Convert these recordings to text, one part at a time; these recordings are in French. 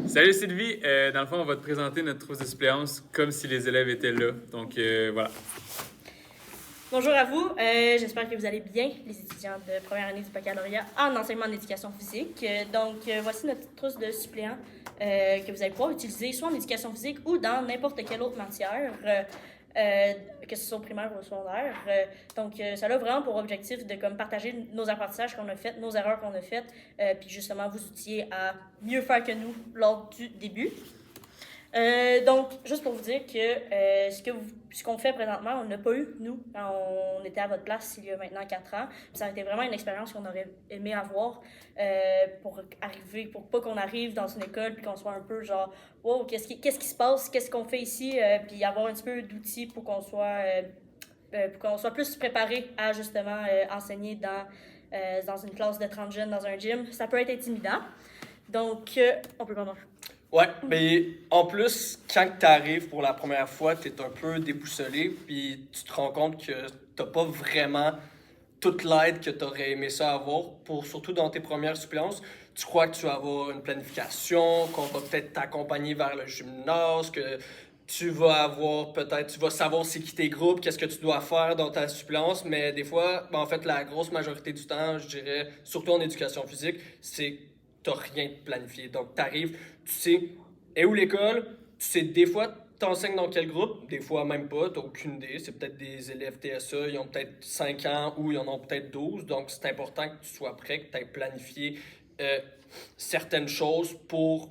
Salut Sylvie, dans le fond, on va te présenter notre trousse de suppléance comme si les élèves étaient là. Donc voilà. Bonjour à vous, j'espère que vous allez bien, les étudiants de première année du baccalauréat en enseignement en éducation physique. Voici notre trousse de suppléants que vous allez pouvoir utiliser soit en éducation physique ou dans n'importe quelle autre matière, que ce soit au primaire ou au secondaire. Ça a vraiment pour objectif de partager nos apprentissages qu'on a faits, nos erreurs qu'on a faites, puis justement vous outiller à mieux faire que nous lors du début. Juste pour vous dire que ce qu'on fait présentement, on n'a pas eu, nous, quand on était à votre place il y a maintenant 4 ans. Puis ça a été vraiment une expérience qu'on aurait aimé avoir pour pas qu'on arrive dans une école puis qu'on soit un peu genre « Wow, qu'est-ce qui se passe? Qu'est-ce qu'on fait ici? » Puis avoir un petit peu d'outils pour qu'on soit plus préparé à justement enseigner dans une classe de 30 jeunes dans un gym. Ça peut être intimidant. Donc, on peut commencer. Ouais, mais en plus, quand tu arrives pour la première fois, tu es un peu déboussolé, puis tu te rends compte que t'as pas vraiment toute l'aide que tu aurais aimé ça avoir, surtout dans tes premières suppléances. Tu crois que tu vas avoir une planification, qu'on va peut-être t'accompagner vers le gymnase, que tu vas savoir c'est qui tes groupes, qu'est-ce que tu dois faire dans ta suppléance, mais des fois, en fait, la grosse majorité du temps, je dirais, surtout en éducation physique, c'est t'as rien de planifié. Donc, t'arrives, tu sais, est où l'école? Tu sais, des fois, t'enseignes dans quel groupe? Des fois, même pas, t'as aucune idée. C'est peut-être des élèves TSA, ils ont peut-être 5 ans ou ils en ont peut-être 12. Donc, c'est important que tu sois prêt, que tu aies planifié certaines choses pour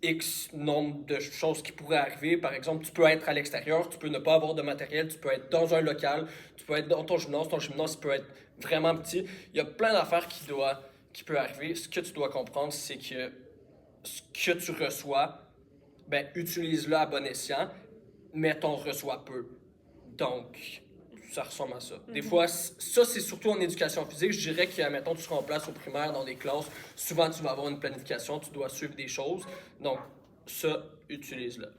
X nombre de choses qui pourraient arriver. Par exemple, tu peux être à l'extérieur, tu peux ne pas avoir de matériel, tu peux être dans un local, tu peux être dans ton gymnase peut être vraiment petit. Il y a plein d'affaires qui peut arriver. Ce que tu dois comprendre, c'est que ce que tu reçois, ben, utilise-le à bon escient, mais t'en reçois peu. Donc, ça ressemble à ça. Des fois, ça, c'est surtout en éducation physique. Je dirais que, mettons, tu seras en place au primaire dans des classes. Souvent, tu vas avoir une planification, tu dois suivre des choses. Donc, ça, utilise-le.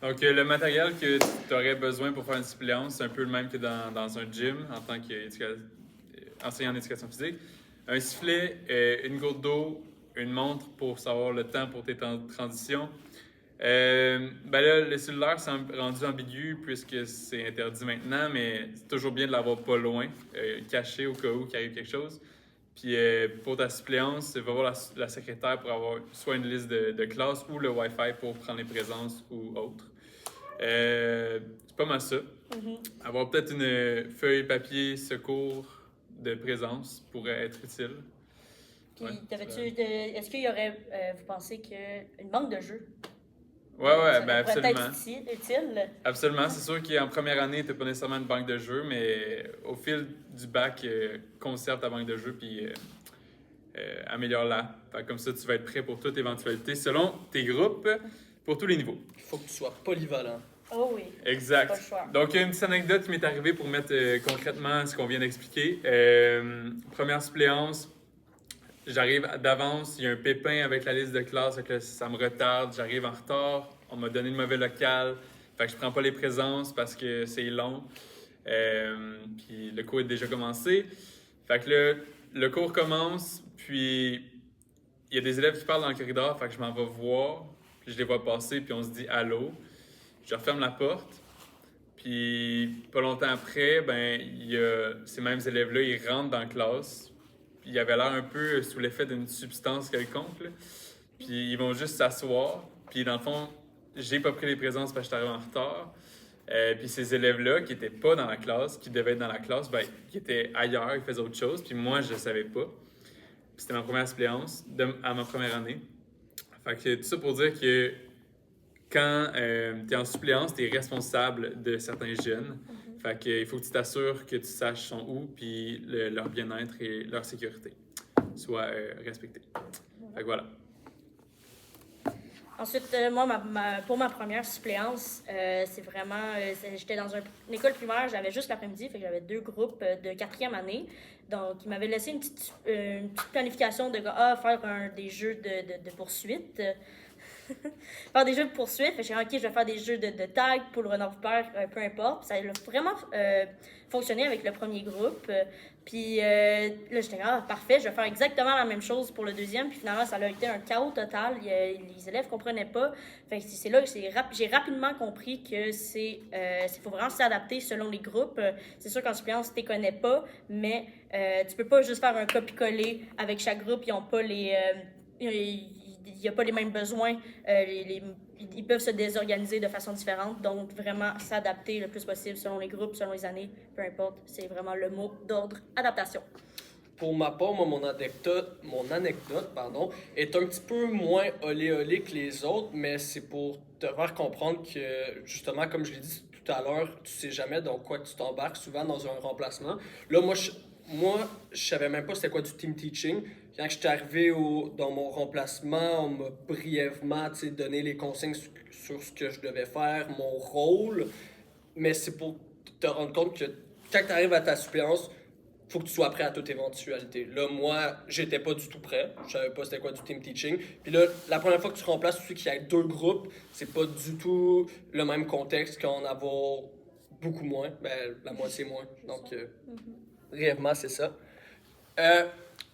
Donc le matériel que tu aurais besoin pour faire une suppléance, c'est un peu le même que dans un gym en tant qu'enseignant en éducation physique. Un sifflet, une goutte d'eau, une montre pour savoir le temps pour tes temps de transition. Ben là, le cellulaire, c'est rendu ambigu puisque c'est interdit maintenant, mais c'est toujours bien de l'avoir pas loin, caché au cas où il arrive quelque chose. Puis pour ta suppléance, va voir la secrétaire pour avoir soit une liste de classe ou le Wi-Fi pour prendre les présences ou autre. C'est pas mal ça. Avoir peut-être une feuille papier secours de présence pourrait être utile. Puis, est-ce qu'il y aurait, vous pensez, une banque de jeux? Ouais, ben absolument. Pourrait être utile. Absolument. C'est sûr qu'en première année, tu n'as pas nécessairement une banque de jeux, mais au fil du bac, conserve ta banque de jeux puis améliore-la. Comme ça, tu vas être prêt pour toute éventualité selon tes groupes pour tous les niveaux. Il faut que tu sois polyvalent. Oh oui. Exact. Pas le choix. Donc, une petite anecdote qui m'est arrivée pour mettre concrètement ce qu'on vient d'expliquer. Première suppléance. J'arrive d'avance, il y a un pépin avec la liste de classe, ça me retarde, j'arrive en retard, on m'a donné le mauvais local, fait que je prends pas les présences parce que c'est long, puis le cours est déjà commencé. Fait que là, le cours commence, puis il y a des élèves qui parlent dans le corridor, fait que je m'en vais voir, puis je les vois passer, puis on se dit « Allô ». Je referme la porte, puis pas longtemps après, ben, il y a ces mêmes élèves-là, ils rentrent dans la classe. Il avait l'air un peu sous l'effet d'une substance quelconque. Là. Puis ils vont juste s'asseoir. Puis dans le fond, j'ai pas pris les présences parce que j'étais arrivé en retard. Puis ces élèves-là, qui étaient pas dans la classe, qui devaient être dans la classe, ben, qui étaient ailleurs, ils faisaient autre chose. Puis moi, je savais pas. Puis c'était ma première suppléance à ma première année. Fait que tout ça pour dire que quand tu es en suppléance, tu es responsable de certains jeunes. Fait qu'il faut que tu t'assures que tu saches sont où, puis leur bien-être et leur sécurité soient respectés. Fait que voilà. Ensuite, moi, pour ma première suppléance, c'est vraiment... j'étais dans une école primaire, j'avais juste l'après-midi, fait que j'avais 2 groupes de 4e année. Donc, ils m'avaient laissé une petite planification de faire des jeux de poursuite. faire des jeux de poursuite. Fait que j'ai dit, OK, je vais faire des jeux de tag, poule renard vipère, peu importe. Puis ça a vraiment fonctionné avec le premier groupe. Puis là, j'étais parfait, je vais faire exactement la même chose pour le deuxième. Puis finalement, ça a été un chaos total. Les élèves ne comprenaient pas. Fait que c'est là que j'ai rapidement compris que faut vraiment s'adapter selon les groupes. C'est sûr qu'en suppléance, tu ne les connais pas, mais tu peux pas juste faire un copier-coller avec chaque groupe. Ils n'ont pas il n'y a pas les mêmes besoins. Ils peuvent se désorganiser de façon différente. Donc, vraiment s'adapter le plus possible selon les groupes, selon les années, peu importe. C'est vraiment le mot d'ordre, adaptation. Pour ma part, moi, mon anecdote est un petit peu moins olé que les autres, mais c'est pour te faire comprendre que, justement, comme je l'ai dit tout à l'heure, tu sais jamais dans quoi tu t'embarques, souvent dans un remplacement. Là, moi, je savais même pas c'était quoi du team teaching. Quand je suis arrivé dans mon remplacement, on m'a brièvement donné les consignes sur ce que je devais faire, mon rôle. Mais c'est pour te rendre compte que quand tu arrives à ta suppléance, il faut que tu sois prêt à toute éventualité. Là, moi, j'étais pas du tout prêt. Je savais pas c'était quoi du team teaching. Puis là, la première fois que tu remplaces, tu sais qu'il y a 2 groupes, c'est pas du tout le même contexte qu'en avoir beaucoup moins. Ben, la moitié moins. Donc, brièvement, c'est ça.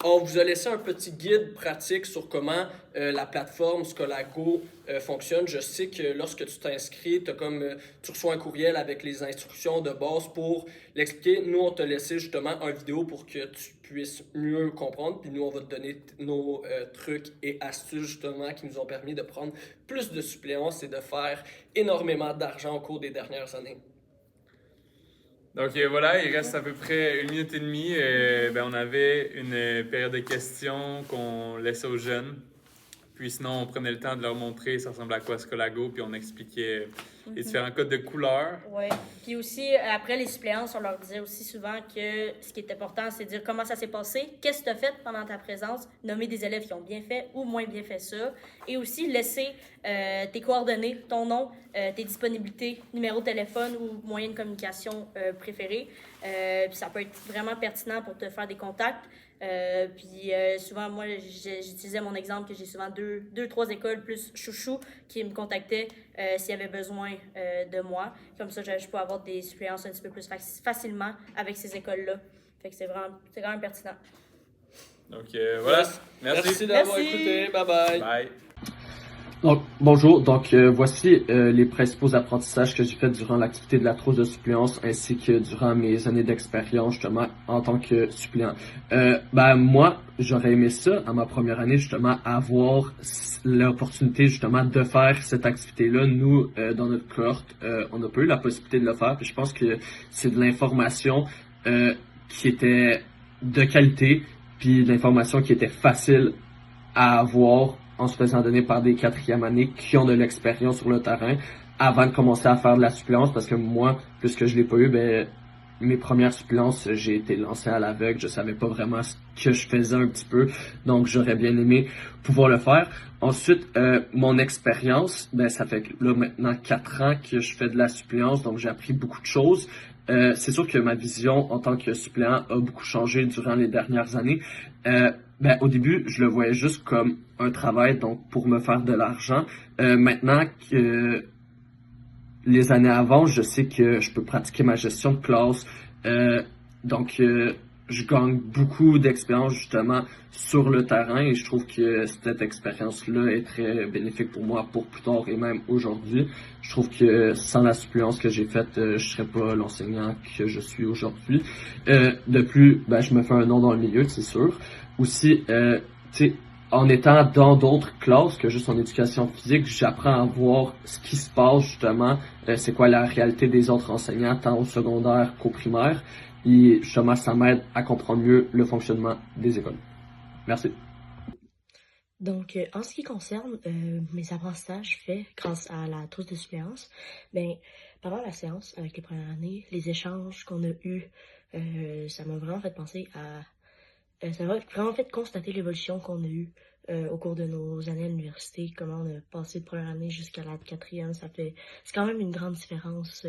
On vous a laissé un petit guide pratique sur comment la plateforme Scolago fonctionne. Je sais que lorsque tu t'inscris, tu reçois un courriel avec les instructions de base pour l'expliquer. Nous, on t'a laissé justement une vidéo pour que tu puisses mieux comprendre. Puis nous, on va te donner nos trucs et astuces justement qui nous ont permis de prendre plus de suppléance et de faire énormément d'argent au cours des dernières années. Donc voilà, il reste à peu près 1 minute et demie. On avait une période de questions qu'on laissait aux jeunes. Puis sinon, on prenait le temps de leur montrer ça ressemble à quoi Scolago, puis on expliquait les différents codes de couleurs. Oui. Puis aussi, après les suppléances, on leur disait aussi souvent que ce qui est important, c'est de dire comment ça s'est passé, qu'est-ce que tu as fait pendant ta présence, nommer des élèves qui ont bien fait ou moins bien fait ça, et aussi laisser tes coordonnées, ton nom, tes disponibilités, numéro de téléphone ou moyen de communication préféré. Puis ça peut être vraiment pertinent pour te faire des contacts. Souvent, moi, j'utilisais mon exemple que j'ai souvent 3 écoles plus chouchou qui me contactaient s'il y avait besoin de moi. Comme ça, je peux avoir des suppléances un petit peu plus facilement avec ces écoles-là. Fait que c'est quand même pertinent. Donc voilà, Merci d'avoir écouté. Bye bye. Bye. Donc, bonjour. Donc, voici les principaux apprentissages que j'ai faits durant l'activité de la trousse de suppléance ainsi que durant mes années d'expérience, justement, en tant que suppléant. Moi, j'aurais aimé ça, à ma première année, justement, avoir l'opportunité, justement, de faire cette activité-là. Nous, dans notre cohorte, on n'a pas eu la possibilité de le faire. Puis je pense que c'est de l'information qui était de qualité, puis de l'information qui était facile à avoir en se faisant donner par des 4e années qui ont de l'expérience sur le terrain avant de commencer à faire de la suppléance, parce que moi, puisque je l'ai pas eu, mes premières suppléances, j'ai été lancé à l'aveugle, je savais pas vraiment ce que je faisais un petit peu, donc j'aurais bien aimé pouvoir le faire. Ensuite, mon expérience, ça fait là maintenant 4 ans que je fais de la suppléance, donc j'ai appris beaucoup de choses. C'est sûr que ma vision en tant que suppléant a beaucoup changé durant les dernières années. Au début, je le voyais juste comme un travail, donc pour me faire de l'argent. Maintenant que les années avant, je sais que je peux pratiquer ma gestion de classe. Je gagne beaucoup d'expérience justement sur le terrain et je trouve que cette expérience-là est très bénéfique pour moi pour plus tard et même aujourd'hui. Je trouve que sans la suppléance que j'ai faite, je serais pas l'enseignant que je suis aujourd'hui. De plus, je me fais un nom dans le milieu, c'est sûr. Aussi, en étant dans d'autres classes que juste en éducation physique, j'apprends à voir ce qui se passe justement, c'est quoi la réalité des autres enseignants, tant au secondaire qu'au primaire. Et justement, ça m'aide à comprendre mieux le fonctionnement des écoles. Merci. Donc, en ce qui concerne mes apprentissages faits grâce à la trousse de suppléance, pendant la séance avec les premières années, les échanges qu'on a eus, ça m'a vraiment fait penser à... ça m'a vraiment fait constater l'évolution qu'on a eue au cours de nos années à l'université, comment on a passé de première année jusqu'à la 4e. C'est quand même une grande différence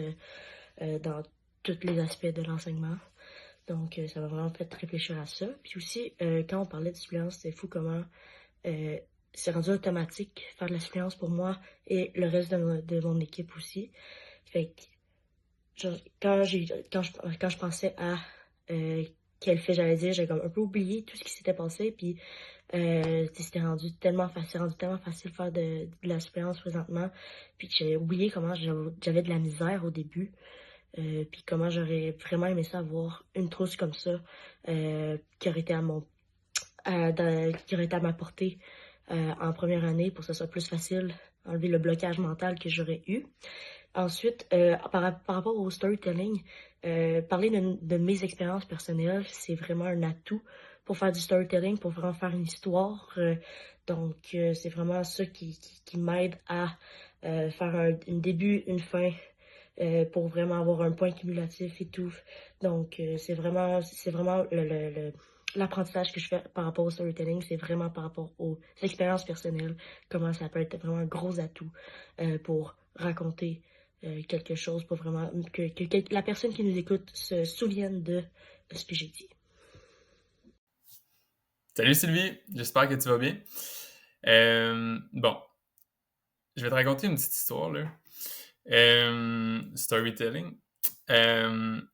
dans tous les aspects de l'enseignement. Donc, ça m'a vraiment fait réfléchir à ça. Puis aussi, quand on parlait de suppléance, c'est fou comment c'est rendu automatique faire de la suppléance pour moi et le reste de mon équipe aussi. Fait que genre, quand je pensais à quel fait j'allais dire, j'ai comme un peu oublié tout ce qui s'était passé. Puis c'est rendu tellement facile de faire de la suppléance présentement. Puis que j'ai oublié comment j'avais de la misère au début. Puis comment j'aurais vraiment aimé ça avoir une trousse comme ça qui aurait été qui aurait été à ma portée en première année pour que ce soit plus facile, enlever le blocage mental que j'aurais eu. Ensuite, par rapport au storytelling, parler de mes expériences personnelles, c'est vraiment un atout pour faire du storytelling, pour vraiment faire une histoire. Donc, c'est vraiment ça qui m'aide à faire un début, une fin, pour vraiment avoir un point cumulatif et tout. Donc, c'est vraiment l'apprentissage que je fais par rapport au storytelling, c'est vraiment par rapport aux expériences personnelles, comment ça peut être vraiment un gros atout pour raconter quelque chose, pour vraiment que la personne qui nous écoute se souvienne de ce que j'ai dit. Salut Sylvie, j'espère que tu vas bien. Bon, je vais te raconter une petite histoire là. Storytelling. Il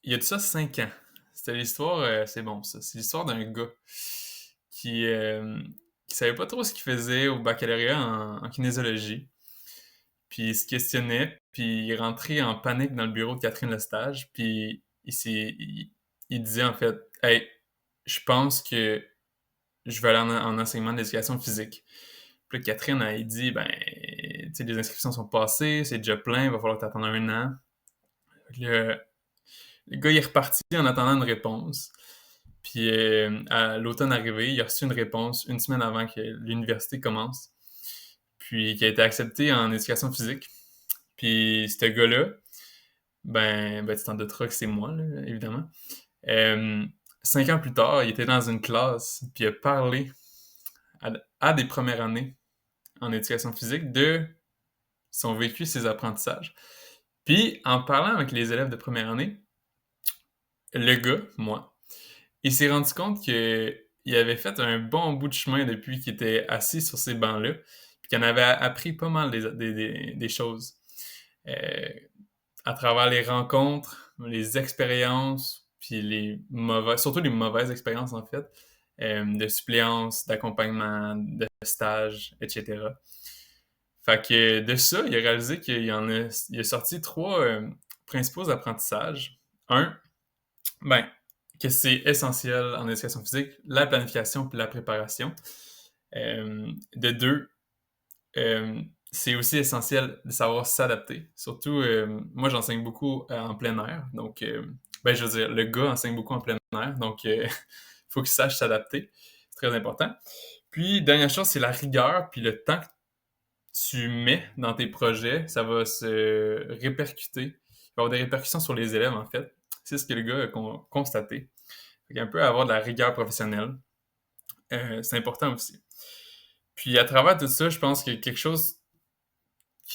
y a de ça 5 ans. C'était l'histoire, c'est bon ça. C'est l'histoire d'un gars qui, qui savait pas trop ce qu'il faisait au baccalauréat en kinésiologie. Puis il se questionnait, puis il est rentré en panique dans le bureau de Catherine Lestage, puis il disait en fait, hey, je pense que je vais aller en enseignement d'éducation physique. Puis là, Catherine, elle dit, ben, tu sais, les inscriptions sont passées, c'est déjà plein, il va falloir t'attendre 1 an. Le gars, il est reparti en attendant une réponse. Puis à l'automne arrivé, il a reçu une réponse 1 semaine avant que l'université commence, puis qui a été accepté en éducation physique. Puis ce gars-là, ben tu t'en douteras que c'est moi, là, évidemment. 5 ans plus tard, il était dans une classe, puis il a parlé à des premières années en éducation physique de son vécu, ses apprentissages. Puis, en parlant avec les élèves de première année, le gars, moi, il s'est rendu compte qu'il avait fait un bon bout de chemin depuis qu'il était assis sur ces bancs-là, puis qu'il en avait appris pas mal des choses. À travers les rencontres, les expériences, puis surtout les mauvaises expériences en fait, de suppléance, d'accompagnement, de stage, etc. Fait que de ça, il a réalisé qu'il il a sorti 3 principaux apprentissages. Un, ben, que c'est essentiel en éducation physique, la planification puis la préparation. De 2, c'est aussi essentiel de savoir s'adapter. Surtout, moi, j'enseigne beaucoup en plein air. Donc, ben, je veux dire, le gars enseigne beaucoup en plein air. Donc, il faut qu'il sache s'adapter. C'est très important. Puis, dernière chose, c'est la rigueur puis le temps que tu mets dans tes projets. Ça va se répercuter. Il va y avoir des répercussions sur les élèves, en fait. C'est ce que le gars a constaté. Fait qu'un peu avoir de la rigueur professionnelle. C'est important aussi. Puis, à travers tout ça, je pense qu'il y a quelque chose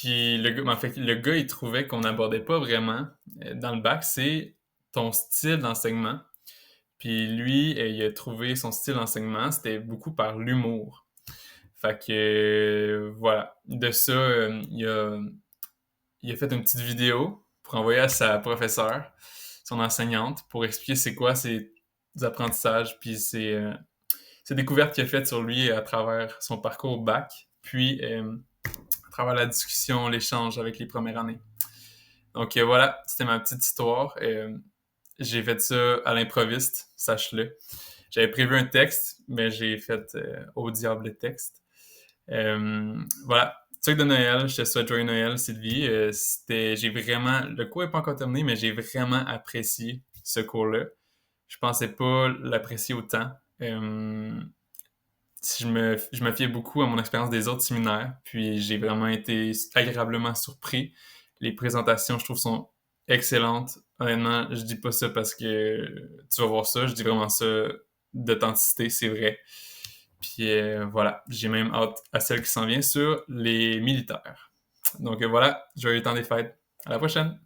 le gars, il trouvait qu'on n'abordait pas vraiment dans le bac, c'est ton style d'enseignement. Puis lui, il a trouvé son style d'enseignement, c'était beaucoup par l'humour. Fait que, voilà. De ça, il a fait une petite vidéo pour envoyer à sa professeure, son enseignante, pour expliquer c'est quoi ses apprentissages, puis ses découvertes qu'il a faites sur lui à travers son parcours au bac. Puis, à travers la discussion, l'échange avec les premières années. Donc voilà, c'était ma petite histoire. J'ai fait ça à l'improviste, sache-le. J'avais prévu un texte, mais j'ai fait au diable le texte. Voilà, truc de Noël, je te souhaite joyeux Noël, Sylvie. Le cours n'est pas encore terminé, mais j'ai vraiment apprécié ce cours-là. Je pensais pas l'apprécier autant. Je me fiais beaucoup à mon expérience des autres séminaires, puis j'ai vraiment été agréablement surpris. Les présentations, je trouve, sont excellentes. Honnêtement, je dis pas ça parce que tu vas voir ça, je dis vraiment ça d'authenticité, c'est vrai. Puis voilà, j'ai même hâte à celle qui s'en vient sur les militaires. Donc voilà, joyeux temps des fêtes. À la prochaine!